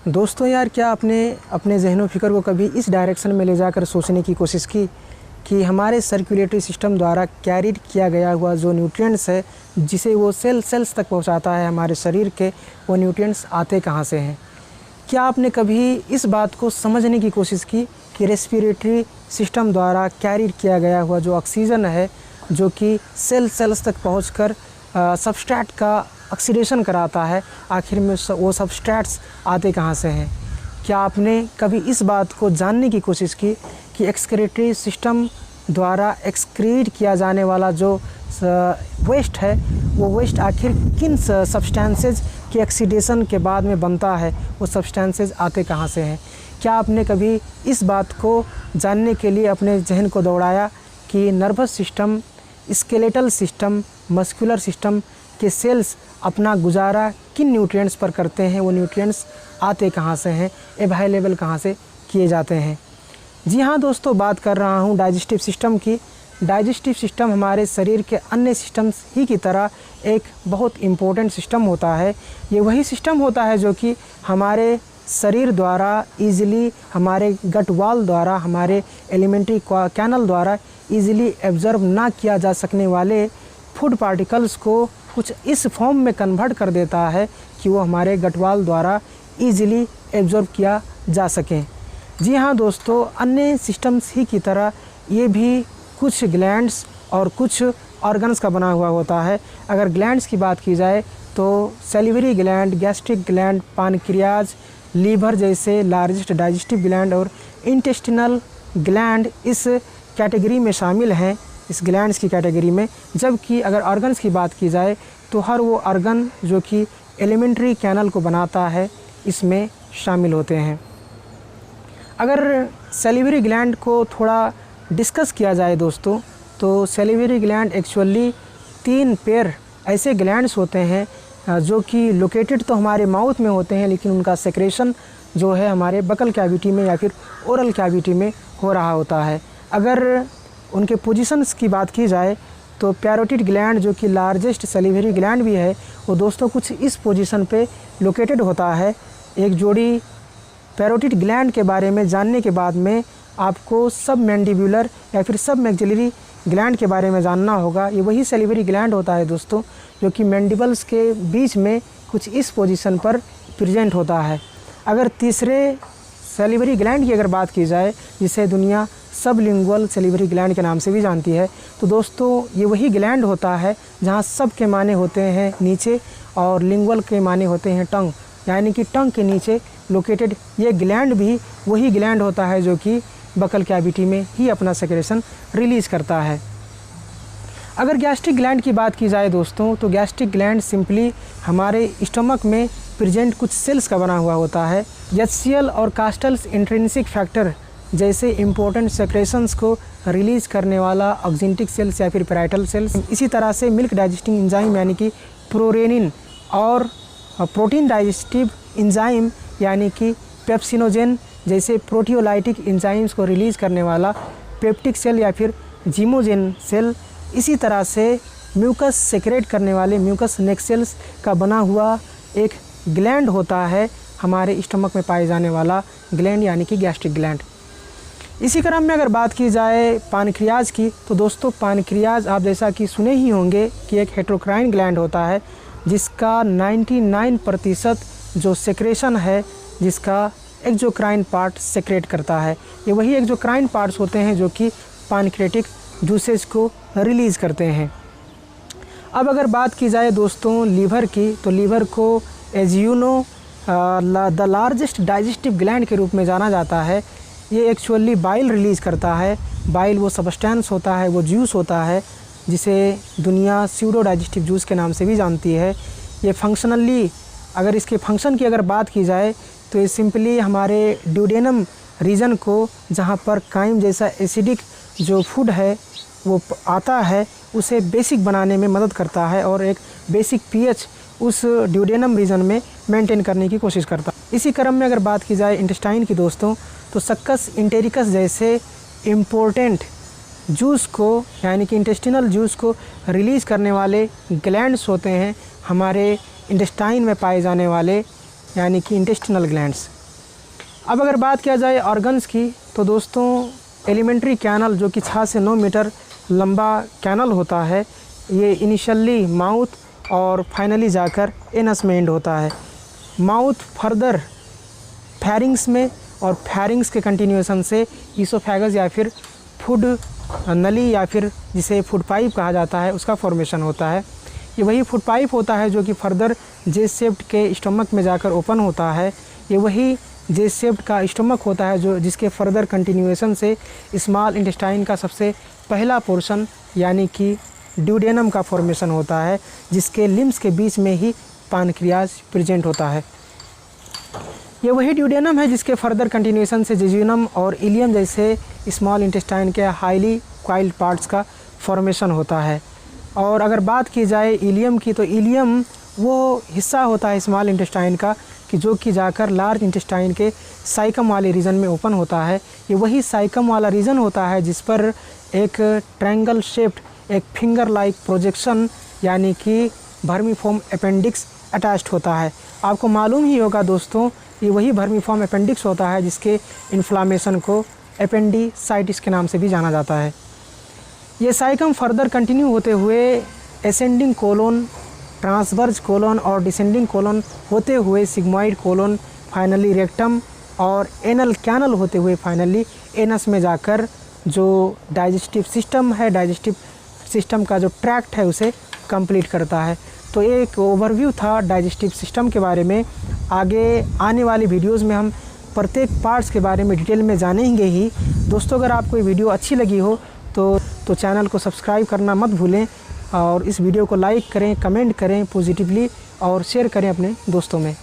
दोस्तों यार, क्या आपने अपने ज़हन व फ़िक्र को कभी इस डायरेक्शन में ले जाकर सोचने की कोशिश की कि हमारे सर्कुलेटरी सिस्टम द्वारा कैरिड किया गया हुआ जो न्यूट्रिएंट्स है, जिसे वो सेल्स तक पहुंचाता है हमारे शरीर के, वो न्यूट्रिएंट्स आते कहां से हैं? क्या आपने कभी इस बात को समझने की कोशिश की कि रेस्पिरेटरी सिस्टम द्वारा कैरिड किया गया हुआ जो ऑक्सीजन है, जो कि सेल्स तक पहुँचकर सबस्ट्रेट का ऑक्सीडेशन कराता है, आखिर में वो सबस्ट्रेट्स आते कहाँ से हैं? क्या आपने कभी इस बात को जानने की कोशिश की कि एक्सक्रीटरी सिस्टम द्वारा एक्सक्रीट किया जाने वाला जो वेस्ट है, वो वेस्ट आखिर किन सब्सटेंसेस के ऑक्सीडेशन के बाद में बनता है? वो सब्सटेंसेस आते कहाँ से हैं? क्या आपने कभी इस बात को जानने के लिए अपने जहन को दौड़ाया कि nervous system, skeletal system, muscular system के सेल्स अपना गुजारा किन न्यूट्रिएंट्स पर करते हैं? वो न्यूट्रिएंट्स आते कहाँ से हैं, अवेलेबल कहाँ से किए जाते हैं? जी हाँ दोस्तों, बात कर रहा हूँ डाइजेस्टिव सिस्टम की। डाइजेस्टिव सिस्टम हमारे शरीर के अन्य सिस्टम्स ही की तरह एक बहुत इम्पोर्टेंट सिस्टम होता है। ये वही सिस्टम होता है जो कि हमारे शरीर द्वारा ईज़िली, हमारे गट वाल द्वारा, हमारे एलिमेंट्री कैनल द्वारा ईज़िली एब्जॉर्ब ना किया जा सकने वाले फूड पार्टिकल्स को कुछ इस फॉर्म में कन्वर्ट कर देता है कि वो हमारे गटवाल द्वारा ईज़िली एब्जॉर्ब किया जा सकें। जी हाँ दोस्तों, अन्य सिस्टम्स ही की तरह ये भी कुछ ग्लैंड्स और कुछ ऑर्गन्स का बना हुआ होता है। अगर ग्लैंड्स की बात की जाए तो salivary gland, gastric gland, pancreas, liver जैसे लार्जेस्ट डाइजेस्टिव ग्लैंड और इंटेस्टिनल ग्लैंड इस कैटेगरी में शामिल हैं, इस ग्लैंड्स की कैटेगरी में। जबकि अगर ऑर्गन्स की बात की जाए तो हर वो ऑर्गन जो कि एलिमेंट्री कैनल को बनाता है, इसमें शामिल होते हैं। अगर सैलिवरी ग्लैंड को थोड़ा डिस्कस किया जाए दोस्तों, तो सैलिवरी ग्लैंड एक्चुअली 3 पेयर ऐसे ग्लैंड्स होते हैं जो कि लोकेटेड तो हमारे माउथ में होते हैं, लेकिन उनका सेक्रेशन जो है हमारे बकल कैविटी में या फिर ओरल कैविटी में हो रहा होता है। अगर उनके पोजीशंस की बात की जाए तो पैरोटिड ग्लैंड जो कि लार्जेस्ट सैलिवरी ग्लैंड भी है, वो दोस्तों कुछ इस पोजीशन पे लोकेटेड होता है। एक जोड़ी पैरोटिड ग्लैंड के बारे में जानने के बाद में आपको सब मैंडिबुलर या फिर सब मैक्सिलरी ग्लैंड के बारे में जानना होगा। ये वही सैलिवरी ग्लैंड होता है दोस्तों जो कि मैंडिबल्स के बीच में कुछ इस पोजीशन पर प्रेजेंट होता है। अगर तीसरे सैलिवरी ग्लैंड की अगर बात की जाए, जिसे दुनिया सबलिंगुअल सैलिवरी ग्लैंड के नाम से भी जानती है, तो दोस्तों ये वही ग्लैंड होता है जहाँ सब के माने होते हैं नीचे और लिंगुअल के माने होते हैं टंग, यानी कि टंग के नीचे लोकेटेड ये ग्लैंड भी वही ग्लैंड होता है जो कि बकल कैविटी में ही अपना सेक्रेशन रिलीज़ करता है। अगर गैस्ट्रिक ग्लैंड की बात की जाए दोस्तों, तो गैस्ट्रिक ग्लैंड सिंपली हमारे स्टमक में प्रेजेंट कुछ सेल्स का बना हुआ होता है। एचसीएल और कास्टल्स इंट्रिंसिक फैक्टर जैसे इम्पोर्टेंट सेक्रेशंस को रिलीज़ करने वाला ऑक्जेंटिक सेल्स या फिर पैराइटल सेल्स। इसी तरह से मिल्क डाइजेस्टिंग एंजाइम यानी कि प्रोरेनिन और प्रोटीन डाइजेस्टिव एंजाइम यानी कि पेप्सिनोजेन जैसे प्रोटियोलाइटिक एंजाइम्स को रिलीज़ करने वाला पेप्टिक सेल या फिर जीमोजेन सेल। इसी तरह से म्यूकस सेक्रेट करने वाले म्यूकस नेक्सेल्स का बना हुआ एक ग्लैंड होता है हमारे स्टमक में पाए जाने वाला ग्लैंड यानी कि गैस्ट्रिक ग्लैंड। इसी क्रम में अगर बात की जाए पानक्रियाज की, तो दोस्तों पानक्रियाज आप जैसा कि सुने ही होंगे कि एक हेट्रोक्राइन ग्लैंड होता है जिसका 99% जो सेक्रेशन है, जिसका एक्सोक्राइन पार्ट सेक्रेट करता है। ये वही एक्सोक्राइन पार्ट्स होते हैं जो कि पानक्रेटिक जूसेस को रिलीज़ करते हैं। अब अगर बात की जाए दोस्तों लीवर की, तो लीवर को as you know the largest digestive gland के रूप में जाना जाता है। ये एक्चुअली बाइल रिलीज़ करता है। बाइल वो सब्सटेंस होता है, वो जूस होता है जिसे दुनिया स्यूडो डाइजेस्टिव जूस के नाम से भी जानती है। ये फंक्शनली, अगर इसके फंक्शन की अगर बात की जाए तो ये सिंपली हमारे ड्यूडेनम रीजन को, जहाँ पर काइम जैसा एसिडिक जो फूड है वो आता है, उसे बेसिक बनाने में मदद करता है और एक बेसिक पीएच उस ड्यूडेनम रीजन में मेंटेन करने की कोशिश करता है। इसी क्रम में अगर बात की जाए इंटेस्टाइन की दोस्तों, तो सक्कस इंटेरिकस जैसे इम्पोर्टेंट जूस को यानी कि इंटेस्टिनल जूस को रिलीज़ करने वाले ग्लैंड्स होते हैं हमारे इंटेस्टाइन में पाए जाने वाले यानी कि इंटेस्टिनल ग्लैंड्स। अब अगर बात किया जाए ऑर्गन्स की, तो दोस्तों एलिमेंट्री कैनल जो कि 6 से 9 मीटर लंबा कैनल होता है, ये इनिशियली माउथ और फाइनली जाकर एनस में एंड होता है। माउथ फर्दर फैरिंग्स में और फैरिंग्स के कंटिन्यूएशन से ईसोफेगस या फिर फूड नली या फिर जिसे फूड पाइप कहा जाता है उसका फॉर्मेशन होता है। ये वही फूड पाइप होता है जो कि फर्दर जे शेप्ड के स्टमक में जाकर ओपन होता है। ये वही जे शेप्ड का स्टमक होता है जो जिसके फर्दर कंटिन्यूएशन से स्मॉल इंटेस्टाइन का सबसे पहला पोर्शन यानी कि ड्यूडेनम का फॉर्मेशन होता है, जिसके लिम्स के बीच में ही पैनक्रियाज प्रेजेंट होता है। ये वही ड्यूडेनम है जिसके फर्दर कंटिन्यूएशन से जेजुनम और इलियम जैसे स्मॉल इंटेस्टाइन के हाईली क्वाइल्ड पार्ट्स का फॉर्मेशन होता है। और अगर बात की जाए इलियम की, तो इलियम वो हिस्सा होता है स्मॉल इंटेस्टाइन का कि जो कि जाकर लार्ज इंटेस्टाइन के साइकम वाले रीजन में ओपन होता है। ये वही साइकम वाला रीजन होता है जिस पर एक ट्रायंगल शेप्ड एक फिंगर लाइक प्रोजेक्शन यानी कि वर्मीफॉर्म अपेंडिक्स अटैच्ड होता है। आपको मालूम ही होगा दोस्तों, ये वही वर्मीफॉर्म अपेंडिक्स होता है जिसके इन्फ्लामेशन को एपेंडिसाइटिस के नाम से भी जाना जाता है। ये साइकम फर्दर कंटिन्यू होते हुए एसेंडिंग कोलोन, ट्रांसवर्ज कोलोन और डिसेंडिंग कोलोन होते हुए सिग्मॉइड कोलोन, फाइनली रेक्टम और एनल कैनल होते हुए फाइनली एनस में जाकर जो डाइजेस्टिव सिस्टम है, डाइजेस्टिव सिस्टम का जो ट्रैक्ट है उसे कंप्लीट करता है। तो एक ओवरव्यू था डाइजेस्टिव सिस्टम के बारे में। आगे आने वाली वीडियोज़ में हम प्रत्येक पार्ट्स के बारे में डिटेल में जानेंगे ही। दोस्तों अगर आपको ये वीडियो अच्छी लगी हो तो चैनल को सब्सक्राइब करना मत भूलें और इस वीडियो को लाइक करें, कमेंट करें पॉजिटिवली और शेयर करें अपने दोस्तों में।